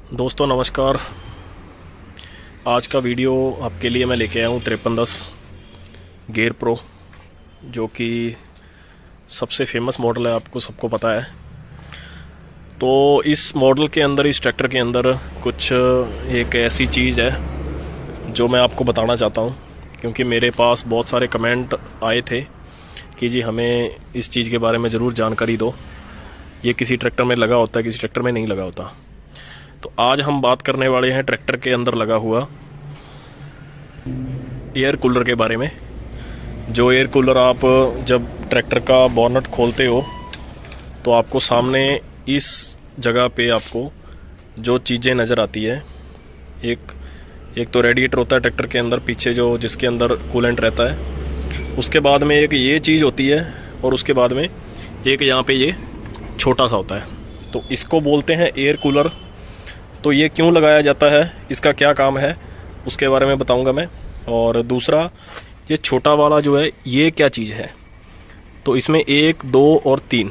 दोस्तों नमस्कार। आज का वीडियो आपके लिए मैं लेके आया हूँ 5310 गेयर प्रो, जो कि सबसे फेमस मॉडल है, आपको सबको पता है। तो इस मॉडल के अंदर, इस ट्रैक्टर के अंदर कुछ एक ऐसी चीज़ है जो मैं आपको बताना चाहता हूँ, क्योंकि मेरे पास बहुत सारे कमेंट आए थे कि जी हमें इस चीज़ के बारे में ज़रूर जानकारी दो। ये किसी ट्रैक्टर में लगा होता है, किसी ट्रैक्टर में नहीं लगा होता। तो आज हम बात करने वाले हैं ट्रैक्टर के अंदर लगा हुआ एयर कूलर के बारे में। जो एयर कूलर आप जब ट्रैक्टर का बॉनेट खोलते हो तो आपको सामने इस जगह पे आपको जो चीज़ें नज़र आती है, एक तो रेडिएटर होता है ट्रैक्टर के अंदर पीछे, जो जिसके अंदर कूलेंट रहता है। उसके बाद में एक ये चीज़ होती है, और उसके बाद में एक यहाँ पे ये छोटा सा होता है। तो इसको बोलते हैं एयर कूलर। तो ये क्यों लगाया जाता है, इसका क्या काम है, उसके बारे में बताऊंगा मैं। और दूसरा, ये छोटा वाला जो है ये क्या चीज़ है। तो इसमें 1, 2 और 3,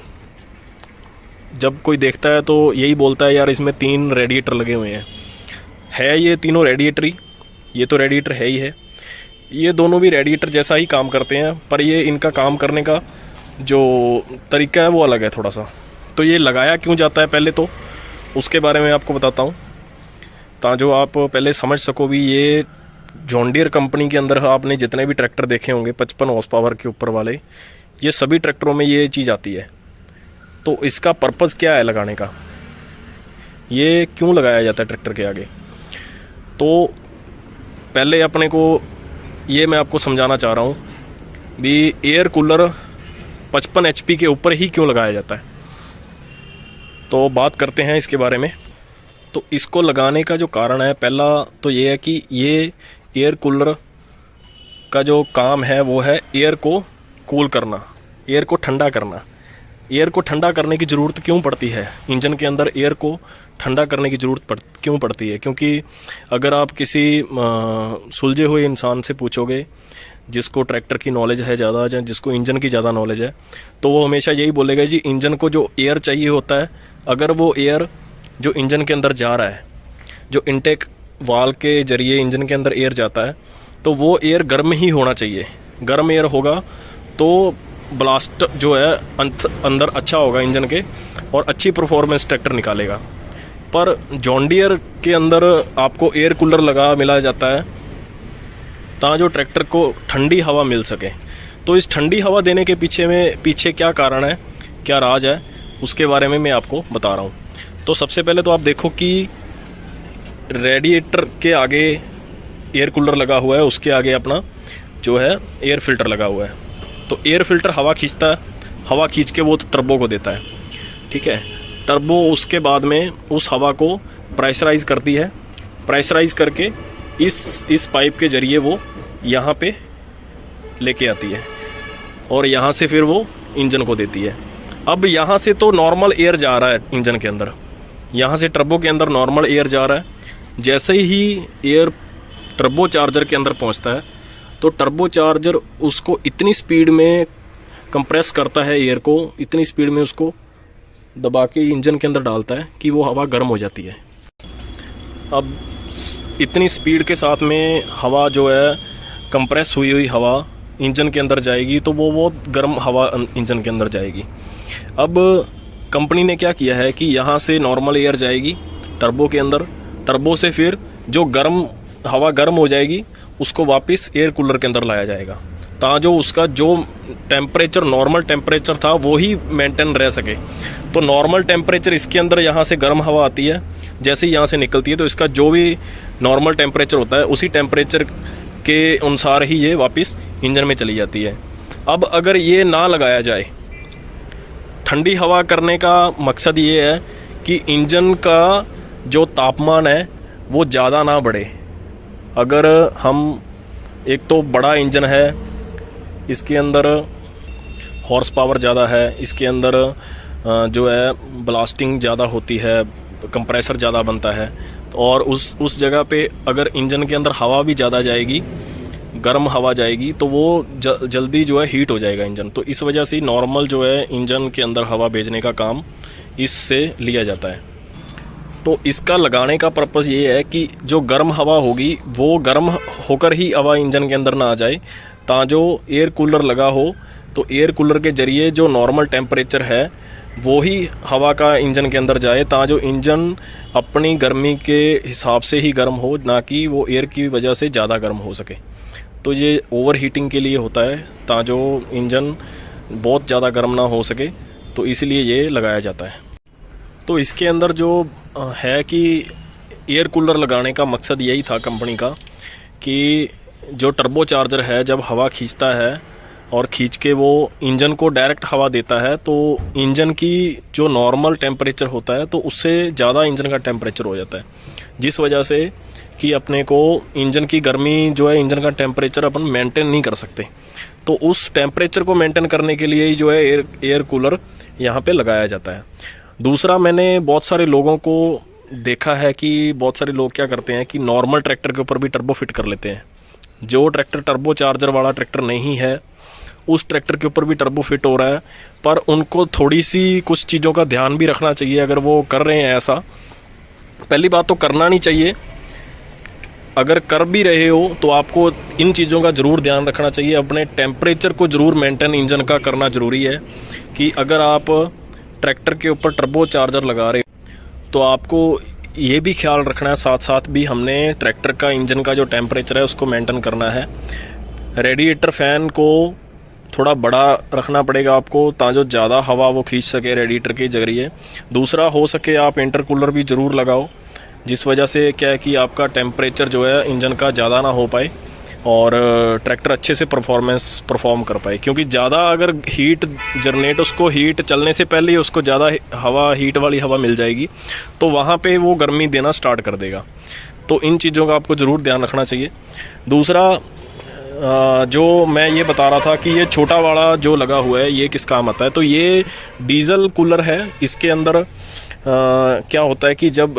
जब कोई देखता है तो यही बोलता है यार इसमें 3 रेडिएटर लगे हुए हैं। है ये तीनों रेडिएटर ही, ये तो रेडिएटर है ही है। ये दोनों भी रेडिएटर जैसा ही काम करते हैं, पर ये इनका काम करने का जो तरीका है वो अलग है थोड़ा सा। तो ये लगाया क्यों जाता है पहले तो उसके बारे में आपको बताता हूँ, ताकि आप पहले समझ सको भी। ये जॉन डीयर कंपनी के अंदर आपने जितने भी ट्रैक्टर देखे होंगे 55 हॉर्स पावर के ऊपर वाले, ये सभी ट्रैक्टरों में ये चीज़ आती है। तो इसका पर्पज़ क्या है लगाने का, ये क्यों लगाया जाता है ट्रैक्टर के आगे। तो पहले अपने को ये मैं आपको समझाना चाह रहा हूँ भी एयर कूलर 55 HP के ऊपर ही क्यों लगाया जाता है। तो बात करते हैं इसके बारे में। तो इसको लगाने का जो कारण है, पहला तो ये है कि ये एयर कूलर का जो काम है वो है एयर को कूल करना, एयर को ठंडा करना। एयर को ठंडा करने की ज़रूरत क्यों पड़ती है, इंजन के अंदर एयर को ठंडा करने की ज़रूरत क्यों पड़ती है। क्योंकि अगर आप किसी सुलझे हुए इंसान से पूछोगे, जिसको ट्रैक्टर की नॉलेज है ज़्यादा या जिसको इंजन की ज़्यादा नॉलेज है, तो वो हमेशा यही बोलेगा जी इंजन को जो एयर चाहिए होता है, अगर वो एयर जो इंजन के अंदर जा रहा है, जो इनटेक वाल के जरिए इंजन के अंदर एयर जाता है, तो वो एयर गर्म ही होना चाहिए। गर्म एयर होगा तो ब्लास्ट जो है अंदर अच्छा होगा इंजन के, और अच्छी परफॉर्मेंस ट्रैक्टर निकालेगा। पर जॉन डीयर के अंदर आपको एयर कूलर मिला जाता है ताकि जो ट्रैक्टर को ठंडी हवा मिल सके। तो इस ठंडी हवा देने के पीछे क्या कारण है, क्या राज है, उसके बारे में मैं आपको बता रहा हूँ। तो सबसे पहले तो आप देखो कि रेडिएटर के आगे एयर कूलर लगा हुआ है, उसके आगे अपना जो है एयर फिल्टर लगा हुआ है। तो एयर फिल्टर हवा खींचता है, हवा खींच के वो टर्बो को देता है, ठीक है। टर्बो उसके बाद में उस हवा को प्रेशराइज करती है, प्रेशराइज करके इस पाइप के जरिए वो यहाँ पे लेके आती है, और यहाँ से फिर वो इंजन को देती है। अब यहाँ से तो नॉर्मल एयर जा रहा है इंजन के अंदर, यहाँ से टर्बो के अंदर नॉर्मल एयर जा रहा है। जैसे ही एयर टर्बो चार्जर के अंदर पहुँचता है, तो टर्बो चार्जर उसको इतनी स्पीड में कंप्रेस करता है, एयर को इतनी स्पीड में उसको दबा के इंजन के अंदर डालता है कि वो हवा गर्म हो जाती है। अब इतनी स्पीड के साथ में हवा जो है, कंप्रेस हुई हवा इंजन के अंदर जाएगी, तो वो गर्म हवा इंजन के अंदर जाएगी। अब कंपनी ने क्या किया है कि यहाँ से नॉर्मल एयर जाएगी टर्बो के अंदर, टर्बो से फिर जो हवा गर्म हो जाएगी उसको वापस एयर कूलर के अंदर लाया जाएगा, ताकि जो उसका जो टेम्परेचर, नॉर्मल टेम्परेचर था वो ही मेंटेन रह सके। तो नॉर्मल टेम्परेचर इसके अंदर, यहाँ से गर्म हवा आती है, जैसे ही यहाँ से निकलती है तो इसका जो भी नॉर्मल टेम्परेचर होता है उसी टेम्परेचर के अनुसार ही ये वापस इंजन में चली जाती है। अब अगर ये ना लगाया जाए, ठंडी हवा करने का मकसद ये है कि इंजन का जो तापमान है वो ज़्यादा ना बढ़े। अगर हम, एक तो बड़ा इंजन है, इसके अंदर हॉर्स पावर ज़्यादा है, इसके अंदर जो है ब्लास्टिंग ज़्यादा होती है, कंप्रेसर ज़्यादा बनता है, और उस जगह पे अगर इंजन के अंदर हवा भी ज़्यादा जाएगी, गर्म हवा जाएगी, तो वो जल्दी जो है हीट हो जाएगा इंजन। तो इस वजह से नॉर्मल जो है इंजन के अंदर हवा भेजने का काम इससे लिया जाता है। तो इसका लगाने का पर्पज़ ये है कि जो गर्म हवा होगी वो गर्म होकर ही हवा इंजन के अंदर ना आ जाए, ता जो एयर कूलर लगा हो तो एयर कूलर के ज़रिए जो नॉर्मल टेम्परेचर है वो ही हवा का इंजन के अंदर जाए, ता जो इंजन अपनी गर्मी के हिसाब से ही गर्म हो, ना कि वो एयर की वजह से ज़्यादा गर्म हो सके। तो ये ओवर हीटिंग के लिए होता है, ता जो इंजन बहुत ज़्यादा गर्म ना हो सके, तो इसलिए ये लगाया जाता है। तो इसके अंदर जो है कि एयर कूलर लगाने का मकसद यही था कंपनी का कि जो टर्बो चार्जर है जब हवा खींचता है और खींच के वो इंजन को डायरेक्ट हवा देता है, तो इंजन की जो नॉर्मल टेम्परेचर होता है तो उससे ज़्यादा इंजन का टेम्परेचर हो जाता है, जिस वजह से कि अपने को इंजन की गर्मी जो है इंजन का टेम्परेचर अपन मेंटेन नहीं कर सकते। तो उस टेम्परेचर को मेंटेन करने के लिए ही जो है एयर कूलर यहाँ पे लगाया जाता है। दूसरा, मैंने बहुत सारे लोगों को देखा है कि बहुत सारे लोग क्या करते हैं कि नॉर्मल ट्रैक्टर के ऊपर भी टर्बो फिट कर लेते हैं। जो ट्रैक्टर टर्बो चार्जर वाला ट्रैक्टर नहीं है उस ट्रैक्टर के ऊपर भी टर्बो फिट हो रहा है, पर उनको थोड़ी सी कुछ चीज़ों का ध्यान भी रखना चाहिए। अगर वो कर रहे हैं ऐसा, पहली बात तो करना नहीं चाहिए। अगर कर भी रहे हो तो आपको इन चीज़ों का ज़रूर ध्यान रखना चाहिए। अपने टेम्परेचर को ज़रूर मेंटेन इंजन का करना ज़रूरी है कि अगर आप ट्रैक्टर के ऊपर टर्बो चार्जर लगा रहे हो तो आपको ये भी ख्याल रखना है, साथ साथ भी हमने ट्रैक्टर का इंजन का जो टेम्परेचर है उसको मेंटेन करना है। रेडिएटर फ़ैन को थोड़ा बड़ा रखना पड़ेगा आपको, ताकि ज़्यादा हवा वो खींच सके रेडिएटर के जरिए। दूसरा, हो सके आप इंटरकूलर भी ज़रूर लगाओ, जिस वजह से क्या है कि आपका टेम्परेचर जो है इंजन का ज़्यादा ना हो पाए और ट्रैक्टर अच्छे से परफॉर्म कर पाए। क्योंकि ज़्यादा अगर हीट जनरेट, उसको हीट चलने से पहले ही उसको ज़्यादा हवा, हीट वाली हवा मिल जाएगी, तो वहाँ पे वो गर्मी देना स्टार्ट कर देगा। तो इन चीज़ों का आपको ज़रूर ध्यान रखना चाहिए। दूसरा, जो मैं ये बता रहा था कि ये छोटा वाला जो लगा हुआ है ये किस काम आता है, तो ये डीजल कूलर है। इसके अंदर क्या होता है कि जब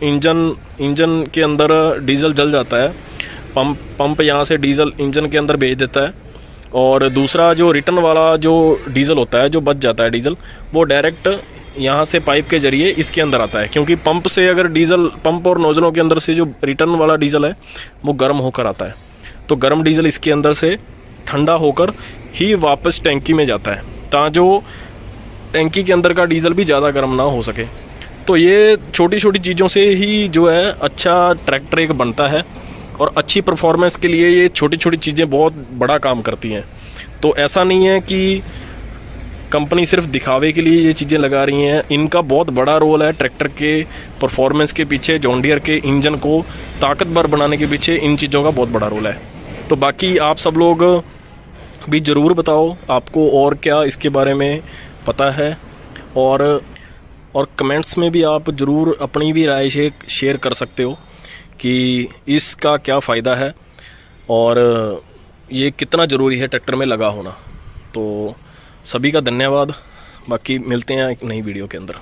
इंजन के अंदर डीजल जल जाता है, पंप यहाँ से डीजल इंजन के अंदर भेज देता है, और दूसरा जो रिटर्न वाला जो डीजल होता है, जो बच जाता है डीजल, वो डायरेक्ट यहाँ से पाइप के जरिए इसके अंदर आता है। क्योंकि पंप से अगर डीजल, पंप और नोजलों के अंदर से जो रिटर्न वाला डीजल है वो गर्म होकर आता है, तो गर्म डीजल इसके अंदर से ठंडा होकर ही वापस टैंकी में जाता है, ताकि जो टैंकी के अंदर का डीजल भी ज़्यादा गर्म ना हो सके। तो ये छोटी छोटी चीज़ों से ही जो है अच्छा ट्रैक्टर एक बनता है, और अच्छी परफॉर्मेंस के लिए ये छोटी छोटी चीज़ें बहुत बड़ा काम करती हैं। तो ऐसा नहीं है कि कंपनी सिर्फ दिखावे के लिए ये चीज़ें लगा रही हैं, इनका बहुत बड़ा रोल है ट्रैक्टर के परफॉर्मेंस के पीछे, जॉन डियर के इंजन को ताकतवर बनाने के पीछे इन चीज़ों का बहुत बड़ा रोल है। तो बाकी आप सब लोग भी ज़रूर बताओ आपको और क्या इसके बारे में पता है, और कमेंट्स में भी आप ज़रूर अपनी भी राय शेयर कर सकते हो कि इसका क्या फ़ायदा है और ये कितना ज़रूरी है ट्रैक्टर में लगा होना। तो सभी का धन्यवाद, बाकी मिलते हैं एक नई वीडियो के अंदर।